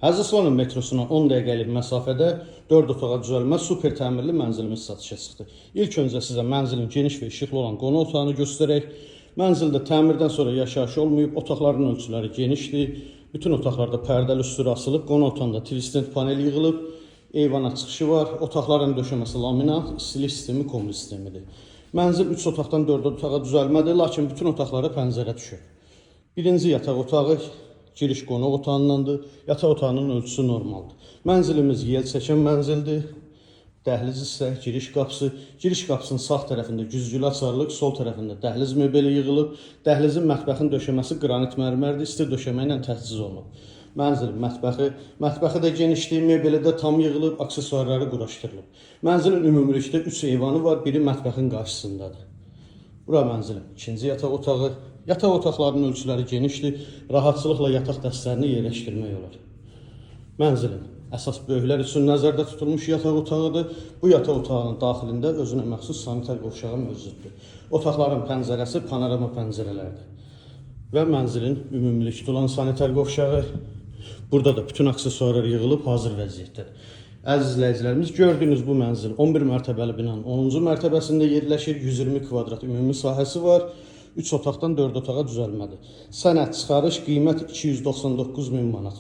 Həzrəslanın metrosuna 10 dəqiqəlik məsafədə 4 otağa düzəlmə super təmirli mənzilimiz satışa çıxdı. İlk öncə sizə mənzilin geniş və işıqlı olan qonaq otağını göstərək. Mənzildə təmirdən sonra yaşayış olmayıb, otaqların ölçüləri genişdir. Bütün otaqlarda pərdəli üstürə asılıb, qonaq otağında tristent panel yığılıb, eyvana çıxışı var. Otaqların döşəməsi laminat, istilik sistemi, kombi sistemidir. Mənzil 3 otaqdan 4 otağa düzəlmədir, lakin bütün otaqlara pəncərə düşür. Birinci yataq otağı giriş qonaq otağındandır. Yataq otağının ölçüsü normaldır. Mənzilimiz yel çəkən mənzildir. Dəhliz isə giriş qapısı. Giriş qapısının sağ tərəfində güzgülü açarlıq, sol tərəfində dəhliz möbeli yığılıb. Dəhlizin mətbəxin döşəməsi qranit mərmərdir, isti döşəmə ilə təchiz olunub. Mənzilin mətbəxi də genişdir, möbeli də tam yığılıb, aksesuarları quraşdırılıb. Mənzilin ümumilikdə 3 eyvanı var, biri mətbəxin qarşısındadır. Bura mənzilin ikinci yataq otağı. Yataq otaqlarının ölçüləri genişdir, rahatçılıqla yataq dəstlərini yerləşdirmək olar. Mənzilin əsas böyüklər üçün nəzərdə tutulmuş yataq otağıdır. Bu yataq otağının daxilində özünə məxsus sanitar qovşağı mövcuddur. Otaqların pəncərəsi panorama pəncərələrdir. Və mənzilin ümumilikdə olan sanitar qovşağı. Burada da bütün aksesuarlar yığılıb hazır vəziyyətdədir. Əziz izləyicilərimiz, gördüyünüz bu mənzil 11 mərtəbəli binanın 10-cu mərtəbəsində yerləşir. 120 kvadrat ümumi sahəsi var. 3 otaqdan 4 otağa düzəlmədir. Sənəd çıxarış qiymət 299 min manat.